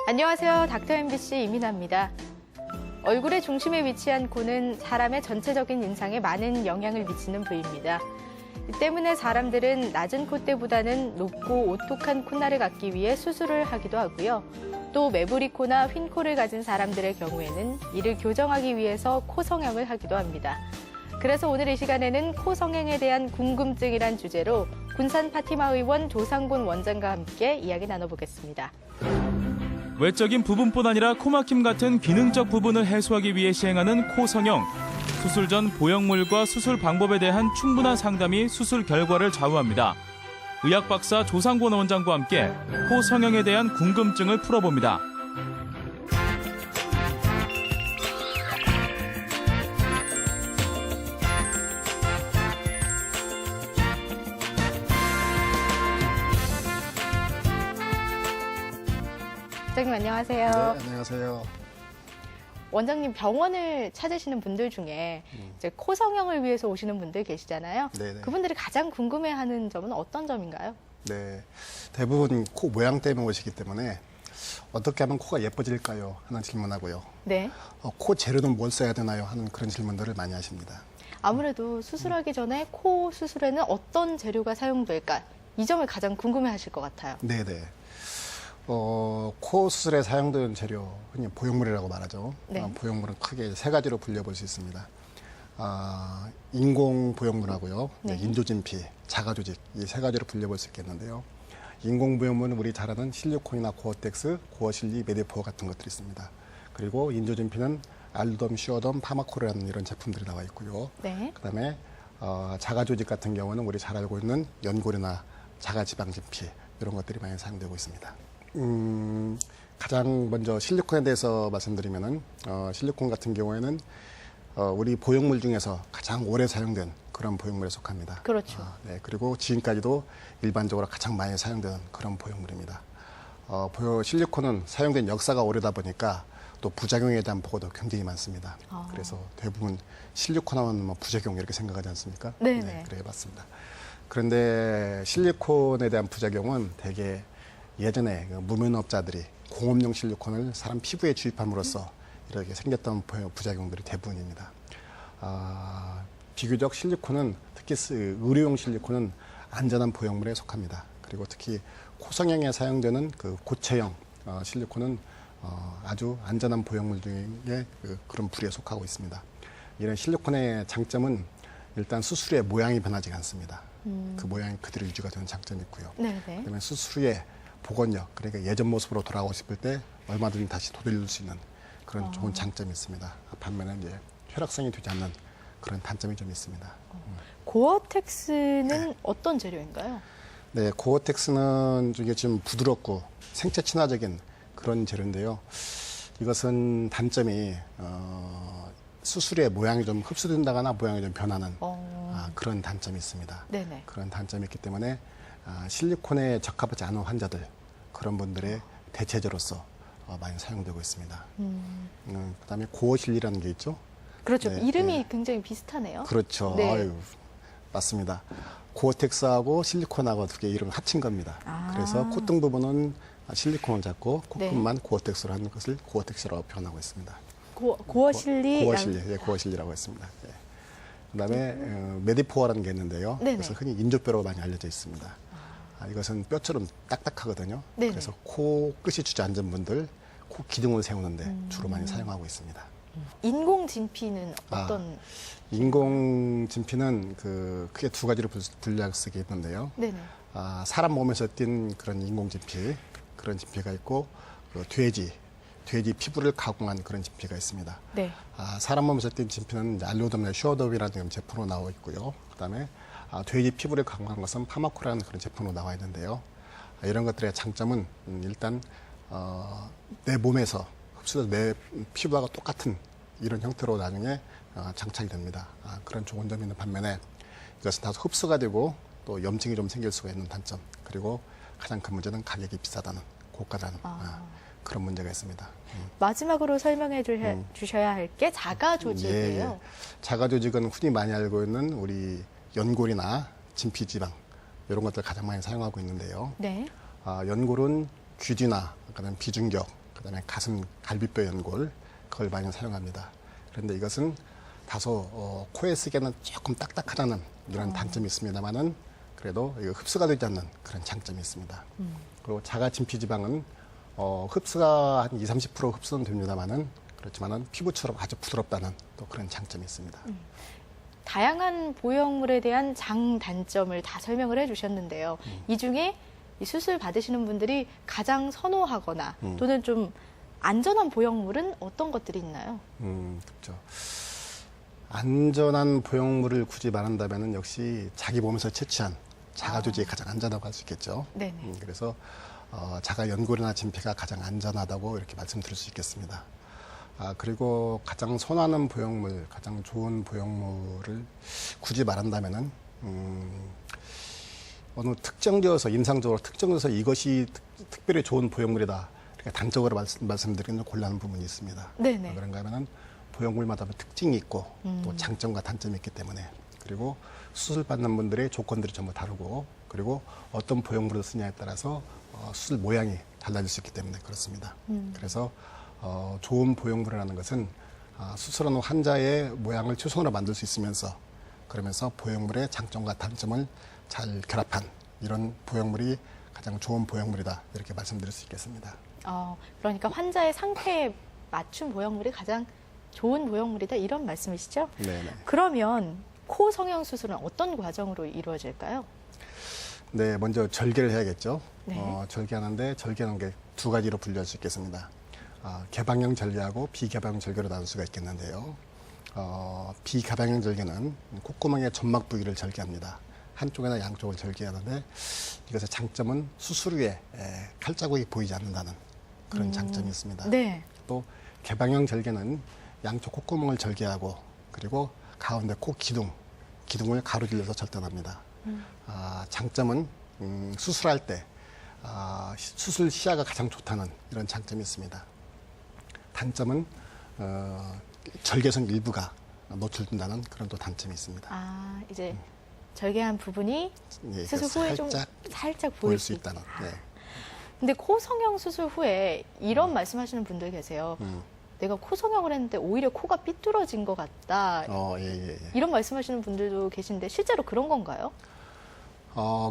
안녕하세요. 닥터 MBC 이민아입니다. 얼굴의 중심에 위치한 코는 사람의 전체적인 인상에 많은 영향을 미치는 부위입니다. 이 때문에 사람들은 낮은 콧대보다는 높고 오똑한 콧날을 갖기 위해 수술을 하기도 하고요. 또 매부리 코나 휜 코를 가진 사람들의 경우에는 이를 교정하기 위해서 코 성형을 하기도 합니다. 그래서 오늘 이 시간에는 코 성형에 대한 궁금증이란 주제로 군산 파티마 의원 조상곤 원장과 함께 이야기 나눠보겠습니다. 외적인 부분뿐 아니라 코막힘 같은 기능적 부분을 해소하기 위해 시행하는 코 성형. 수술 전 보형물과 수술 방법에 대한 충분한 상담이 수술 결과를 좌우합니다. 의학 박사 조상곤 원장과 함께 코 성형에 대한 궁금증을 풀어봅니다. 원장님 안녕하세요. 네, 안녕하세요. 원장님 병원을 찾으시는 분들 중에 이제 코 성형을 위해서 오시는 분들 계시잖아요. 네네. 그분들이 가장 궁금해하는 점은 어떤 점인가요? 네, 대부분 코 모양 때문에 오시기 때문에 어떻게 하면 코가 예뻐질까요? 하는 질문하고요. 네. 코 재료는 뭘 써야 되나요? 하는 그런 질문들을 많이 하십니다. 아무래도 수술하기 전에 코 수술에는 어떤 재료가 사용될까? 이 점을 가장 궁금해하실 것 같아요. 네네. 코 수술에 사용되는 재료, 흔히 보형물이라고 말하죠. 네. 보형물은 크게 세 가지로 분류해볼 수 있습니다. 인공 보형물하고요, 네. 인조진피, 자가조직, 이 세 가지로 분류해볼 수 있겠는데요. 인공 보형물은 우리 잘 아는 실리콘이나 고어텍스, 고어실리, 메디포어 같은 것들이 있습니다. 그리고 인조진피는 알루덤, 슈어덤, 파마코르라는 이런 제품들이 나와 있고요. 네. 그다음에 자가조직 같은 경우는 우리 잘 알고 있는 연골이나 자가지방진피 이런 것들이 많이 사용되고 있습니다. 가장 먼저 실리콘에 대해서 말씀드리면은 실리콘 같은 경우에는 우리 보형물 중에서 가장 오래 사용된 그런 보형물에 속합니다. 그렇죠. 네, 그리고 지금까지도 일반적으로 가장 많이 사용되는 그런 보형물입니다. 실리콘은 사용된 역사가 오래다 보니까 또 부작용에 대한 보고도 굉장히 많습니다. 그래서 대부분 실리콘 하면 뭐 부작용 이렇게 생각하지 않습니까? 네네. 네, 그래 봤습니다. 그런데 실리콘에 대한 부작용은 대개 예전에 무면허업자들이 공업용 실리콘을 사람 피부에 주입함으로써 이렇게 생겼던 부작용들이 대부분입니다. 비교적 실리콘은 특히 의료용 실리콘은 안전한 보형물에 속합니다. 그리고 특히 코성형에 사용되는 그 고체형 실리콘은 아주 안전한 보형물 중에 그런 부류에 속하고 있습니다. 이런 실리콘의 장점은 일단 수술 후에 모양이 변하지 않습니다. 그 모양이 그대로 유지가 되는 장점이 있고요. 네네. 그다음에 수술 후에 복원력, 그러니까 예전 모습으로 돌아가고 싶을 때 얼마든지 다시 되돌릴 수 있는 그런 좋은 장점이 있습니다. 반면에 이제 혈액성이 되지 않는 그런 단점이 좀 있습니다. 고어텍스는 어떤 재료인가요? 네, 고어텍스는 이게 좀 부드럽고 생체 친화적인 그런 재료인데요. 이것은 단점이 수술의 모양이 좀 흡수된다거나 모양이 좀 변하는 그런 단점이 있습니다. 네네. 그런 단점이 있기 때문에 실리콘에 적합하지 않은 환자들, 그런 분들의 대체제로서 많이 사용되고 있습니다. 그다음에 고어실리라는 게 있죠. 그렇죠. 네, 이름이 네. 굉장히 비슷하네요. 그렇죠. 네. 아유, 맞습니다. 고어텍스하고 실리콘하고 두 개 이름을 합친 겁니다. 그래서 콧등 부분은 실리콘을 잡고 콧끝만 고어텍스로 하는 것을 고어텍스라고 표현하고 있습니다. 고어실리. 고어실리, 네, 고어실리라고 했습니다. 네. 그다음에 메디포어라는 게 있는데요. 네네. 그래서 흔히 인조뼈로 많이 알려져 있습니다. 이것은 뼈처럼 딱딱하거든요. 네네. 그래서 코 끝이 주저앉은 분들, 코 기둥을 세우는데 주로 많이 사용하고 있습니다. 인공 진피는 어떤? 인공 진피는 크게 두 가지로 분류할 수 있는데요. 네네. 사람 몸에서 띈 그런 인공 진피, 그런 진피가 있고 돼지 피부를 가공한 그런 진피가 있습니다. 네. 사람 몸에서 띈 진피는 알루돔이나 슈어돔이라는 제품으로 나와 있고요. 그다음에 돼지 피부를 가공한 것은 파마코라는 그런 제품으로 나와 있는데요. 이런 것들의 장점은 일단 내 몸에서 흡수돼서 내 피부와 똑같은 이런 형태로 나중에 장착이 됩니다. 그런 좋은 점이 있는 반면에 이것은 다소 흡수가 되고 또 염증이 좀 생길 수가 있는 단점, 그리고 가장 큰 문제는 가격이 비싸다는, 고가다는 그런 문제가 있습니다. 마지막으로 설명해 주셔야 할 게 자가 조직이에요. 예. 자가 조직은 흔히 많이 알고 있는 우리 연골이나 진피지방 이런 것들 가장 많이 사용하고 있는데요. 네. 연골은 귀뒤나 그다음에 비중격, 그다음에 가슴 갈비뼈 연골 그걸 많이 사용합니다. 그런데 이것은 다소 코에 쓰기에는 조금 딱딱하다는 이런 단점이 있습니다만은 그래도 이거 흡수가 되지 않는 그런 장점이 있습니다. 그리고 자가 진피지방은 흡수가 한 20-30% 흡수는 됩니다만은 그렇지만은 피부처럼 아주 부드럽다는 또 그런 장점이 있습니다. 다양한 보형물에 대한 장단점을 다 설명을 해주셨는데요. 이 중에 이 수술 받으시는 분들이 가장 선호하거나 또는 좀 안전한 보형물은 어떤 것들이 있나요? 그렇죠. 안전한 보형물을 굳이 말한다면은 역시 자기 몸에서 채취한 자가 조직이 가장 안전하다고 할 수 있겠죠. 네네. 그래서 자가 연골이나 진피가 가장 안전하다고 이렇게 말씀드릴 수 있겠습니다. 그리고 가장 선호하는 보형물, 가장 좋은 보형물을 굳이 말한다면은 어느 특정되어서 임상적으로 특정돼서 이것이 특별히 좋은 보형물이다. 이렇게 단적으로 말씀드리는 곤란한 부분이 있습니다. 네네. 그런가 하면은 보형물마다 특징이 있고 또 장점과 단점이 있기 때문에 그리고 수술 받는 분들의 조건들이 전부 다르고 그리고 어떤 보형물을 쓰냐에 따라서 수술 모양이 달라질 수 있기 때문에 그렇습니다. 그래서 좋은 보형물이라는 것은 수술하는 환자의 모양을 최선으로 만들 수 있으면서 그러면서 보형물의 장점과 단점을 잘 결합한 이런 보형물이 가장 좋은 보형물이다 이렇게 말씀드릴 수 있겠습니다. 그러니까 환자의 상태에 맞춘 보형물이 가장 좋은 보형물이다 이런 말씀이시죠? 네네. 그러면 코 성형 수술은 어떤 과정으로 이루어질까요? 네, 먼저 절개를 해야겠죠. 네. 절개하는데 절개하는 게 두 가지로 분류할 수 있겠습니다. 개방형 절개하고 비개방형 절개로 나눌 수가 있겠는데요. 비개방형 절개는 콧구멍의 점막 부위를 절개합니다. 한쪽이나 양쪽을 절개하는데 이것의 장점은 수술 후에 칼자국이 보이지 않는다는 그런 장점이 있습니다. 네. 또 개방형 절개는 양쪽 콧구멍을 절개하고 그리고 가운데 코 기둥을 가로질러서 절단합니다. 장점은 수술할 때 수술 시야가 가장 좋다는 이런 장점이 있습니다. 단점은 절개선 일부가 노출된다는 그런 또 단점이 있습니다. 이제 절개한 부분이 예, 수술 후에 좀 살짝 보일 수 있다는. 네. 근데 코 성형 수술 후에 이런 말씀하시는 분들 계세요. 내가 코 성형을 했는데 오히려 코가 삐뚤어진 것 같다. 예. 이런 말씀하시는 분들도 계신데 실제로 그런 건가요?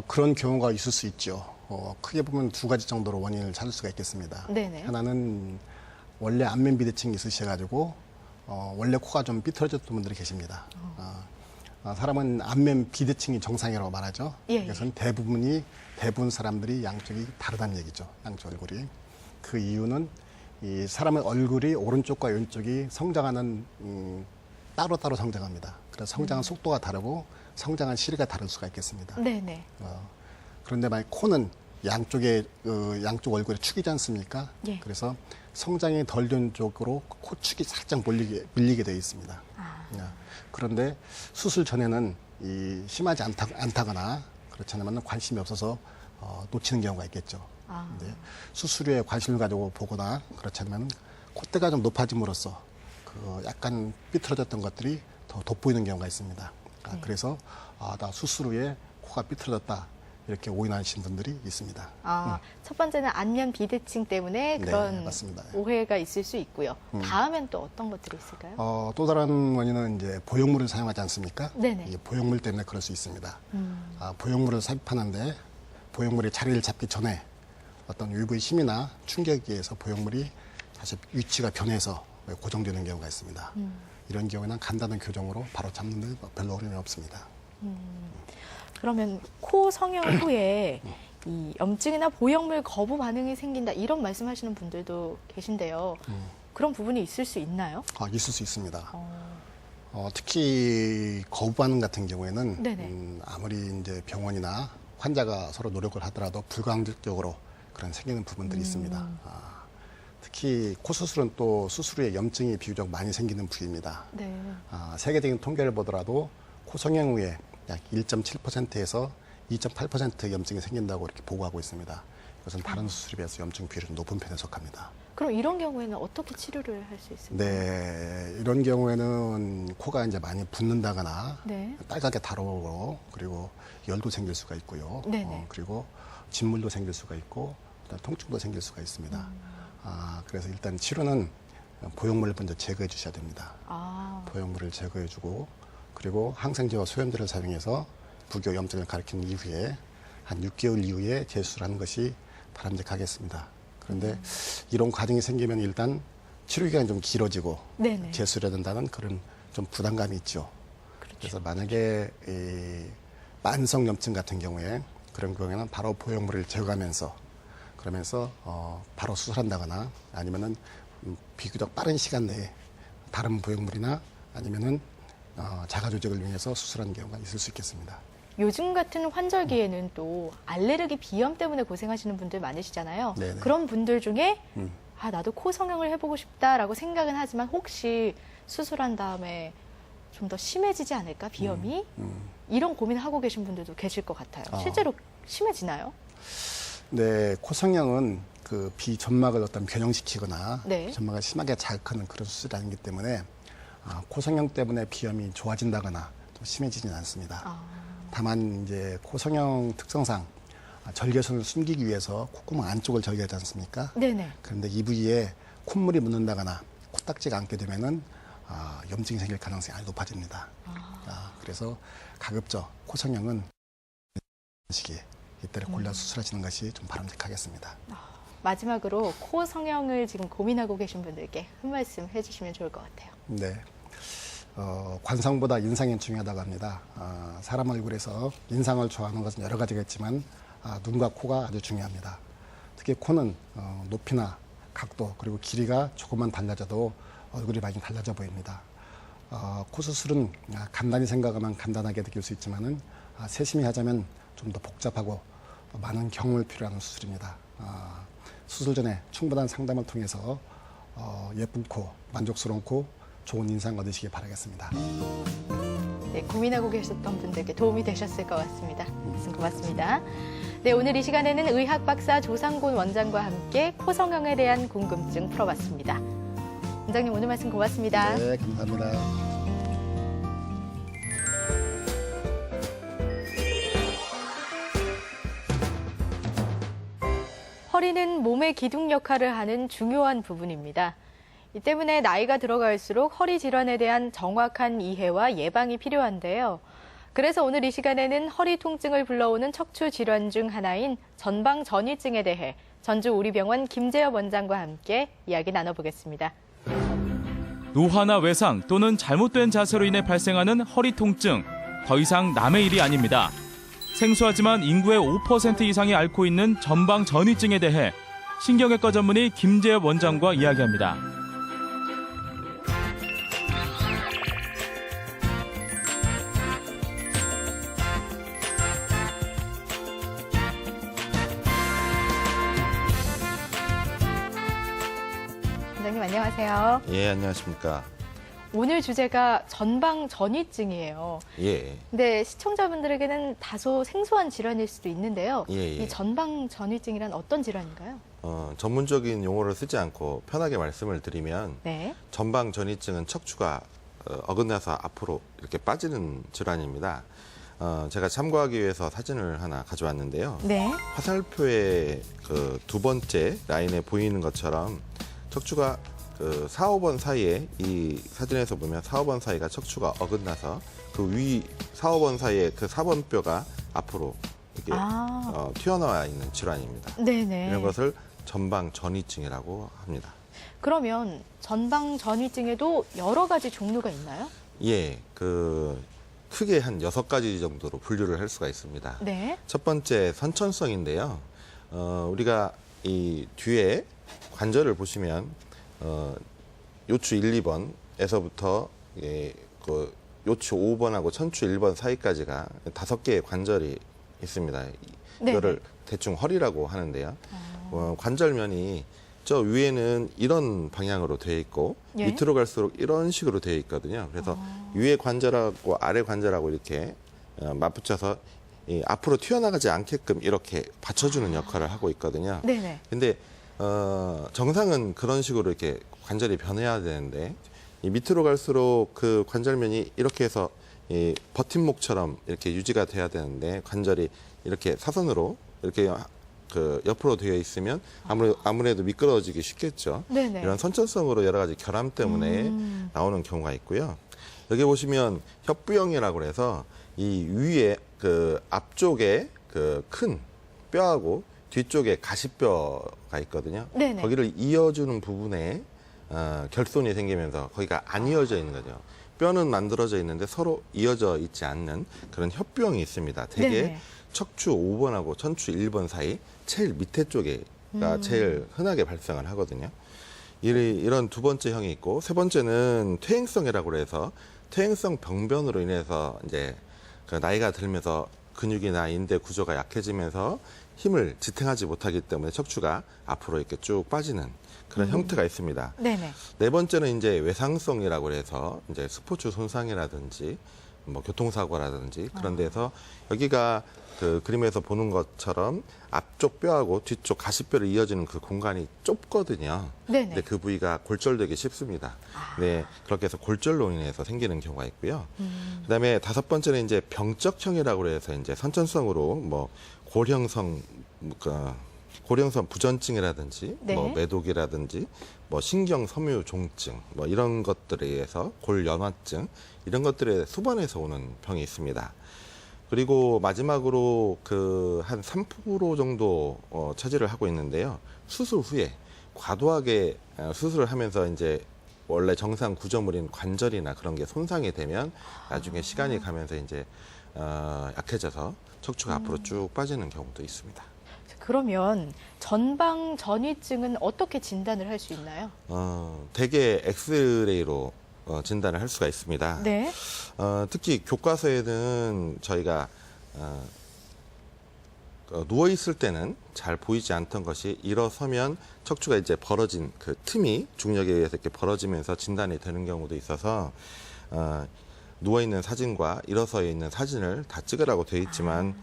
그런 경우가 있을 수 있죠. 크게 보면 두 가지 정도로 원인을 찾을 수가 있겠습니다. 네네. 하나는 원래 안면 비대칭이 있으셔가지고 원래 코가 좀 삐뚤어졌던 분들이 계십니다. 사람은 안면 비대칭이 정상이라고 말하죠. 예. 그래서 대부분 사람들이 양쪽이 다르다는 얘기죠. 양쪽 얼굴이. 그 이유는 이 사람의 얼굴이 오른쪽과 왼쪽이 성장하는 따로따로 성장합니다. 그래서 성장한 속도가 다르고 성장한 시기가 다를 수가 있겠습니다. 네네. 그런데 만약 코는 양쪽 얼굴에 축이지 않습니까? 예. 그래서 성장이 덜 된 쪽으로 코축이 살짝 밀리게 되어 있습니다. 그런데 수술 전에는 심하지 않다거나 그렇지 않으면 관심이 없어서 놓치는 경우가 있겠죠. 근데 수술 후에 관심을 가지고 보거나 그렇지 않으면 콧대가 좀 높아짐으로써 그 약간 삐뚤어졌던 것들이 더 돋보이는 경우가 있습니다. 그래서 나 수술 후에 코가 삐뚤어졌다 이렇게 오인하시는 분들이 있습니다. 첫 번째는 안면 비대칭 때문에 그런 네, 맞습니다. 오해가 있을 수 있고요. 다음엔 또 어떤 것들이 있을까요? 또 다른 원인은 이제 보형물을 사용하지 않습니까? 네네. 이 보형물 때문에 그럴 수 있습니다. 보형물을 삽입하는데 보형물이 자리를 잡기 전에 어떤 외부의 힘이나 충격에 의해서 보형물이 다시 위치가 변해서 고정되는 경우가 있습니다. 이런 경우에는 간단한 교정으로 바로 잡는 데 별로 어려움이 없습니다. 그러면 코 성형 후에 이 염증이나 보형물 거부 반응이 생긴다 이런 말씀하시는 분들도 계신데요. 그런 부분이 있을 수 있나요? 있을 수 있습니다. 특히 거부 반응 같은 경우에는 아무리 이제 병원이나 환자가 서로 노력을 하더라도 불가항력적으로 그런 생기는 부분들이 있습니다. 특히 코 수술은 또 수술 후에 염증이 비교적 많이 생기는 부위입니다. 네. 세계적인 통계를 보더라도 코 성형 후에 약 1.7%에서 2.8% 염증이 생긴다고 이렇게 보고하고 있습니다. 이것은 다른 수술에 비해서 염증 비율이 높은 편에 속합니다. 그럼 이런 경우에는 어떻게 치료를 할 수 있을까요? 네, 이런 경우에는 코가 이제 많이 붓는다거나 네. 빨갛게 달아오고 그리고 열도 생길 수가 있고요. 네네. 그리고 진물도 생길 수가 있고 그다음 통증도 생길 수가 있습니다. 그래서 일단 치료는 보형물을 먼저 제거해 주셔야 됩니다. 아, 보형물을 제거해 주고 그리고 항생제와 소염제를 사용해서 부교 염증을 가리킨 이후에 한 6개월 이후에 재수술하는 것이 바람직하겠습니다. 그런데 이런 과정이 생기면 일단 치료 기간이 좀 길어지고 네네. 재수술해야 된다는 그런 좀 부담감이 있죠. 그렇죠. 그래서 만약에 이 만성 염증 같은 경우에 그런 경우에는 바로 보형물을 제거하면서 그러면서 바로 수술한다거나 아니면은 비교적 빠른 시간 내에 다른 보형물이나 아니면은 자가 조직을 위해서 수술하는 경우가 있을 수 있겠습니다. 요즘 같은 환절기에는 또 알레르기 비염 때문에 고생하시는 분들 많으시잖아요. 네네. 그런 분들 중에 음. 아, 나도 코 성형을 해보고 싶다라고 생각은 하지만 혹시 수술한 다음에 좀 더 심해지지 않을까, 비염이? 이런 고민을 하고 계신 분들도 계실 것 같아요. 실제로 심해지나요? 네, 코 성형은 그 비점막을 어떤 변형시키거나 네. 점막을 심하게 자극하는 그런 수술이 아니기 때문에 코 성형 때문에 비염이 좋아진다거나 좀 심해지지는 않습니다. 아, 다만 이제 코 성형 특성상 절개선을 숨기기 위해서 콧구멍 안쪽을 절개하지 않습니까? 네네. 그런데 이 부위에 콧물이 묻는다거나 코딱지가 앉게 되면은 염증이 생길 가능성이 아주 높아집니다. 그래서 가급적 코 성형은 시기에 이때를 골라 수술하시는 것이 좀 바람직하겠습니다. 마지막으로 코 성형을 지금 고민하고 계신 분들께 한 말씀 해주시면 좋을 것 같아요. 네. 관상보다 인상이 중요하다고 합니다. 사람 얼굴에서 인상을 좋아하는 것은 여러 가지겠지만 눈과 코가 아주 중요합니다. 특히 코는 높이나 각도 그리고 길이가 조금만 달라져도 얼굴이 많이 달라져 보입니다. 코 수술은 간단히 생각하면 간단하게 느낄 수 있지만은 세심히 하자면 좀 더 복잡하고 많은 경험을 필요한 수술입니다. 수술 전에 충분한 상담을 통해서 예쁜 코, 만족스러운 코, 좋은 인상 얻으시기 바라겠습니다. 네, 고민하고 계셨던 분들께 도움이 되셨을 것 같습니다. 말씀 고맙습니다. 네, 오늘 이 시간에는 의학 박사 조상곤 원장과 함께 코 성형에 대한 궁금증 풀어봤습니다. 원장님 오늘 말씀 고맙습니다. 네, 감사합니다. 허리는 몸의 기둥 역할을 하는 중요한 부분입니다. 이 때문에 나이가 들어갈수록 허리 질환에 대한 정확한 이해와 예방이 필요한데요. 그래서 오늘 이 시간에는 허리 통증을 불러오는 척추 질환 중 하나인 전방전이증에 대해 전주우리병원 김재엽 원장과 함께 이야기 나눠보겠습니다. 노화나 외상 또는 잘못된 자세로 인해 발생하는 허리 통증, 더 이상 남의 일이 아닙니다. 생소하지만 인구의 5% 이상이 앓고 있는 전방전이증에 대해 신경외과 전문의 김재엽 원장과 이야기합니다. 원장님 안녕하세요. 예, 안녕하십니까. 오늘 주제가 전방전이증이에요. 예. 근데 시청자분들에게는 다소 생소한 질환일 수도 있는데요. 예, 예. 이 전방전이증이란 어떤 질환인가요? 전문적인 용어를 쓰지 않고 편하게 말씀을 드리면 네. 전방전이증은 척추가 어긋나서 앞으로 이렇게 빠지는 질환입니다. 제가 참고하기 위해서 사진을 하나 가져왔는데요. 네. 화살표의 그 두 번째 라인에 보이는 것처럼 척추가 그 4, 5번 사이에 이 사진에서 보면 4, 5번 사이가 척추가 어긋나서 그 위 4, 5번 사이에 그 4번 뼈가 앞으로 이렇게 튀어나와 있는 질환입니다. 네네. 이런 것을 전방전이증이라고 합니다. 그러면 전방전이증에도 여러 가지 종류가 있나요? 예, 그 크게 한 6가지 정도로 분류를 할 수가 있습니다. 네. 첫 번째 선천성인데요. 우리가 이 뒤에 관절을 보시면 요추 1, 2번에서부터 그 요추 5번하고 천추 1번 사이까지가 5개의 관절이 있습니다. 이거를 대충 허리라고 하는데요. 관절면이 저 위에는 이런 방향으로 되어 있고 예? 밑으로 갈수록 이런 식으로 되어 있거든요. 그래서 위에 관절하고 아래 관절하고 이렇게 맞붙여서 이 앞으로 튀어나가지 않게끔 이렇게 받쳐주는 역할을 하고 있거든요. 네네. 근데 정상은 그런 식으로 이렇게 관절이 변해야 되는데 이 밑으로 갈수록 그 관절면이 이렇게 해서 이 버팀목처럼 이렇게 유지가 돼야 되는데 관절이 이렇게 사선으로 이렇게 그 옆으로 되어 있으면 아무래도 미끄러지기 쉽겠죠. 네네. 이런 선천성으로 여러 가지 결함 때문에 나오는 경우가 있고요. 여기 보시면 협부형이라고 해서 이 위에 그 앞쪽에 그 큰 뼈하고 뒤쪽에 가시뼈가 있거든요. 네네. 거기를 이어주는 부분에 결손이 생기면서 거기가 안 이어져 있는 거죠. 뼈는 만들어져 있는데 서로 이어져 있지 않는 그런 협부형이 있습니다. 대개 네네. 척추 5번하고 척추 1번 사이 제일 밑에 쪽에가 제일 흔하게 발생을 하거든요. 이런 두 번째 형이 있고 세 번째는 퇴행성이라고 해서 퇴행성 병변으로 인해서 이제 그 나이가 들면서 근육이나 인대 구조가 약해지면서 힘을 지탱하지 못하기 때문에 척추가 앞으로 이렇게 쭉 빠지는 그런 형태가 있습니다. 네네. 네 번째는 이제 외상성이라고 해서 이제 스포츠 손상이라든지 뭐 교통사고라든지 그런 데서 여기가 그 그림에서 보는 것처럼 앞쪽 뼈하고 뒤쪽 가시뼈를 이어지는 그 공간이 좁거든요. 네네. 근데 그 부위가 골절되기 쉽습니다. 네, 그렇게 해서 골절로 인해서 생기는 경우가 있고요. 그다음에 다섯 번째는 이제 병적형이라고 해서 이제 선천성으로 뭐 고령성 고령성 부전증이라든지 네. 뭐 매독이라든지 뭐 신경섬유종증 뭐 이런 것들에 의해서 골연화증 이런 것들에 수반해서 오는 병이 있습니다. 그리고 마지막으로 그 한 3% 정도 차지를 하고 있는데요. 수술 후에 과도하게 수술을 하면서 이제 원래 정상 구조물인 관절이나 그런 게 손상이 되면 나중에 시간이 가면서 이제 약해져서 척추가 앞으로 쭉 빠지는 경우도 있습니다. 그러면 전방 전이증은 어떻게 진단을 할 수 있나요? 대개 엑스레이로 진단을 할 수가 있습니다. 네. 특히 교과서에는 저희가 누워 있을 때는 잘 보이지 않던 것이 일어서면 척추가 이제 벌어진 그 틈이 중력에 의해서 이렇게 벌어지면서 진단이 되는 경우도 있어서 누워 있는 사진과 일어서 있는 사진을 다 찍으라고 되어 있지만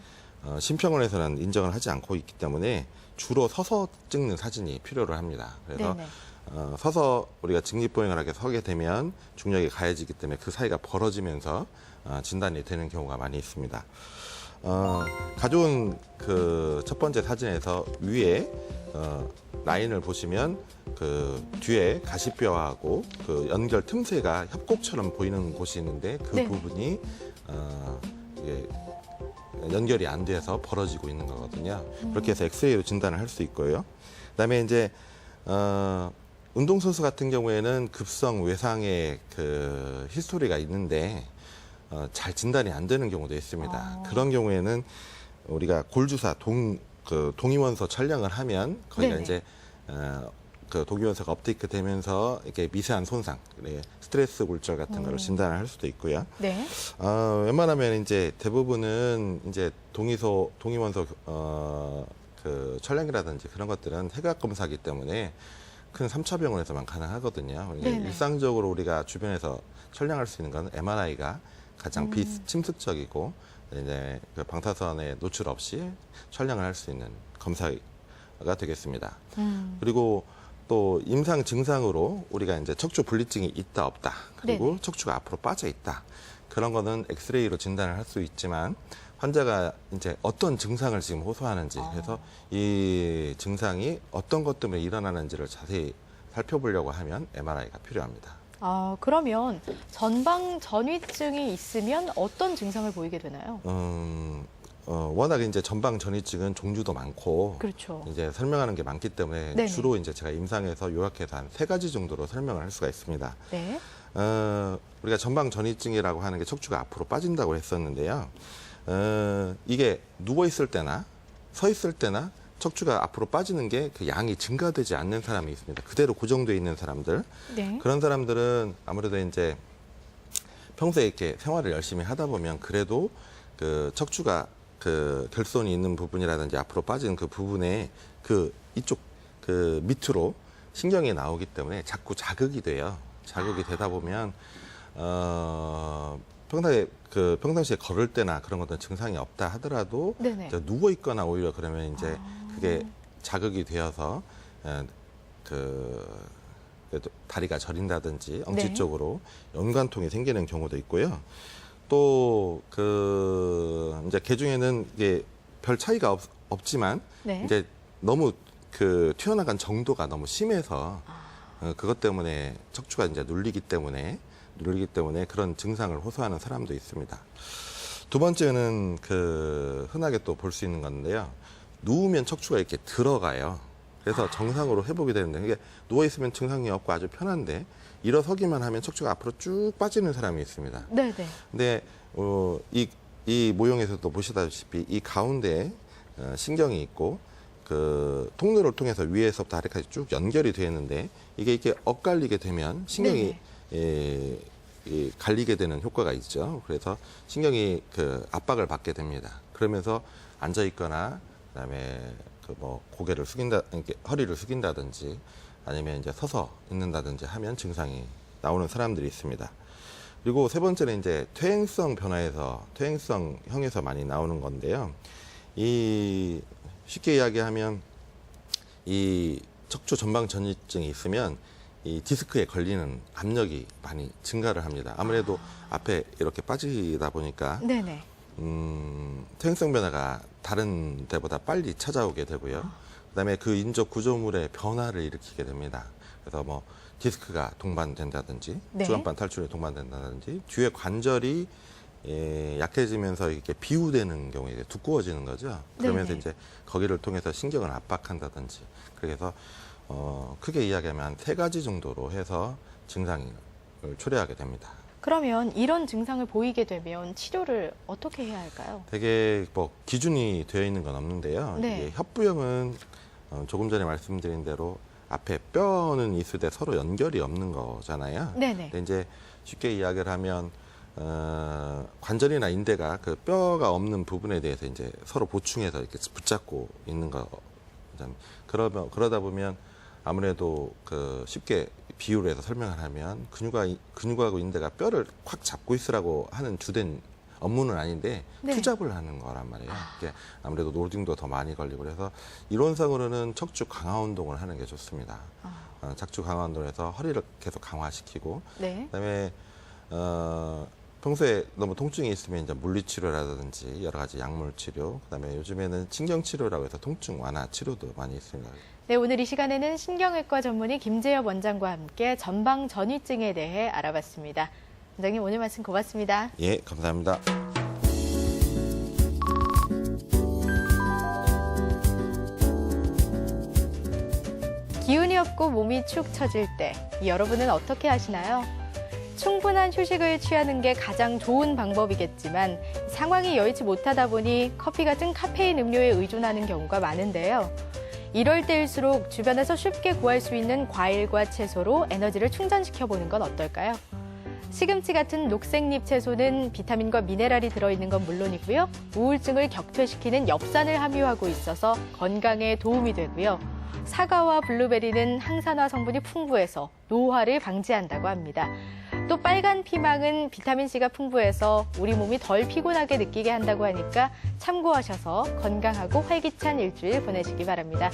심평원에서는 인정을 하지 않고 있기 때문에 주로 서서 찍는 사진이 필요로 합니다. 그래서 네네. 서서 우리가 직립보행을 하게 서게 되면 중력이 가해지기 때문에 그 사이가 벌어지면서 진단이 되는 경우가 많이 있습니다. 가져온 그 첫 번째 사진에서 위에 라인을 보시면 그 뒤에 가시뼈하고 그 연결 틈새가 협곡처럼 보이는 곳이 있는데 그 네. 부분이 이게 연결이 안 돼서 벌어지고 있는 거거든요. 그렇게 해서 엑스레이로 진단을 할 수 있고요. 그다음에 이제 운동선수 같은 경우에는 급성 외상의 그 히스토리가 있는데 잘 진단이 안 되는 경우도 있습니다. 그런 경우에는 우리가 골주사 동위원소 촬영을 하면 거기가 네네. 이제 그 동위원소가 업데이트 되면서 이렇게 미세한 손상, 스트레스 골절 같은 거를 진단을 할 수도 있고요. 네. 웬만하면 이제 대부분은 이제 동위원소 그 촬영이라든지 그런 것들은 해각 검사기 때문에 큰 3차 병원에서만 가능하거든요. 네네. 일상적으로 우리가 주변에서 촬영할 수 있는 건 MRI가 가장 비침습적이고 이제 그 방사선에 노출 없이 촬영을 할 수 있는 검사가 되겠습니다. 그리고 또 임상 증상으로 우리가 이제 척추 분리증이 있다 없다 그리고 네네. 척추가 앞으로 빠져 있다 그런 거는 엑스레이로 진단을 할 수 있지만 환자가 이제 어떤 증상을 지금 호소하는지 그래서 이 증상이 어떤 것 때문에 일어나는지를 자세히 살펴보려고 하면 MRI가 필요합니다. 그러면 전방 전이증이 있으면 어떤 증상을 보이게 되나요? 워낙 이제 전방 전이증은 종류도 많고 그렇죠. 이제 설명하는 게 많기 때문에 네네. 주로 이제 제가 임상에서 요약해서 한 3가지 정도로 설명을 할 수가 있습니다. 네. 우리가 전방 전이증이라고 하는 게 척추가 앞으로 빠진다고 했었는데요. 이게 누워 있을 때나 서 있을 때나 척추가 앞으로 빠지는 게 그 양이 증가되지 않는 사람이 있습니다. 그대로 고정되어 있는 사람들. 네. 그런 사람들은 아무래도 이제 평소에 이렇게 생활을 열심히 하다 보면 그래도 그 척추가 그 결손이 있는 부분이라든지 앞으로 빠지는 그 부분에 그 이쪽 그 밑으로 신경이 나오기 때문에 자꾸 자극이 돼요. 자극이 되다 보면 평상시에 걸을 때나 그런 것들은 증상이 없다 하더라도 네네. 이제 누워 있거나 오히려 그러면 이제 그게 자극이 되어서 다리가 저린다든지 엉치 네. 쪽으로 연관통이 생기는 경우도 있고요. 또 이제 개 중에는 이게 별 차이가 없지만 네. 이제 너무 튀어나간 정도가 너무 심해서 그것 때문에 척추가 이제 눌리기 때문에 그런 증상을 호소하는 사람도 있습니다. 두 번째는 흔하게 또 볼 수 있는 건데요. 누우면 척추가 이렇게 들어가요. 그래서 정상으로 회복이 되는데 이게 누워 있으면 증상이 없고 아주 편한데 일어서기만 하면 척추가 앞으로 쭉 빠지는 사람이 있습니다. 네네. 근데 이 모형에서도 보시다시피 이 가운데에 신경이 있고 통로를 통해서 위에서부터 아래까지 쭉 연결이 되어 있는데 이게 엇갈리게 되면 신경이 갈리게 되는 효과가 있죠. 그래서 신경이 압박을 받게 됩니다. 그러면서 앉아 있거나 그다음에 고개를 허리를 숙인다든지 아니면 이제 서서 있는다든지 하면 증상이 나오는 사람들이 있습니다. 그리고 세 번째는 이제 퇴행성형에서 많이 나오는 건데요. 쉽게 이야기하면 이 척추 전방 전이증이 있으면 이 디스크에 걸리는 압력이 많이 증가를 합니다. 아무래도 앞에 이렇게 빠지다 보니까 네네. 퇴행성 변화가 다른 데보다 빨리 찾아오게 되고요. 그다음에 그 인적 구조물의 변화를 일으키게 됩니다. 그래서 디스크가 동반된다든지 네. 주간판 탈출이 동반된다든지 뒤에 관절이 약해지면서 이렇게 비우되는 경우에 이제 두꺼워지는 거죠. 그러면서 네네. 이제 거기를 통해서 신경을 압박한다든지 그래서 크게 이야기하면 한 3가지 정도로 해서 증상을 초래하게 됩니다. 그러면 이런 증상을 보이게 되면 치료를 어떻게 해야 할까요? 되게 기준이 되어 있는 건 없는데요. 네. 이게 협부형은 조금 전에 말씀드린 대로 앞에 뼈는 있을 때 서로 연결이 없는 거잖아요. 네네. 근데 이제 쉽게 이야기를 하면 관절이나 인대가 그 뼈가 없는 부분에 대해서 이제 서로 보충해서 이렇게 붙잡고 있는 거. 그러다 보면 아무래도 쉽게 비유를 해서 설명을 하면 근육하고 인대가 뼈를 확 잡고 있으라고 하는 주된 업무는 아닌데 네. 투잡을 하는 거란 말이에요. 이게 아무래도 노딩도 더 많이 걸리고 그래서 이론상으로는 척추 강화 운동을 하는 게 좋습니다. 척추 강화 운동을 해서 허리를 계속 강화시키고 네. 그다음에 평소에 너무 통증이 있으면 이제 물리치료라든지 여러 가지 약물 치료, 그다음에 요즘에는 신경치료라고 해서 통증 완화 치료도 많이 있습니다. 네, 오늘 이 시간에는 신경외과 전문의 김재엽 원장과 함께 전방 전이증에 대해 알아봤습니다. 원장님 오늘 말씀 고맙습니다. 예, 감사합니다. 기운이 없고 몸이 축 처질 때 여러분은 어떻게 하시나요? 충분한 휴식을 취하는 게 가장 좋은 방법이겠지만 상황이 여의치 못하다 보니 커피 같은 카페인 음료에 의존하는 경우가 많은데요. 이럴 때일수록 주변에서 쉽게 구할 수 있는 과일과 채소로 에너지를 충전시켜보는 건 어떨까요? 시금치 같은 녹색잎 채소는 비타민과 미네랄이 들어있는 건 물론이고요. 우울증을 격퇴시키는 엽산을 함유하고 있어서 건강에 도움이 되고요. 사과와 블루베리는 항산화 성분이 풍부해서 노화를 방지한다고 합니다. 또 빨간 피망은 비타민C가 풍부해서 우리 몸이 덜 피곤하게 느끼게 한다고 하니까 참고하셔서 건강하고 활기찬 일주일 보내시기 바랍니다.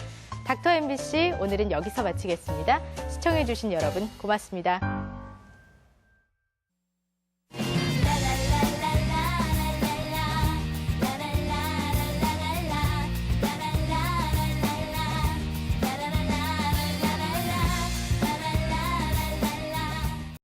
닥터 MBC 오늘은 여기서 마치겠습니다. 시청해주신 여러분 고맙습니다.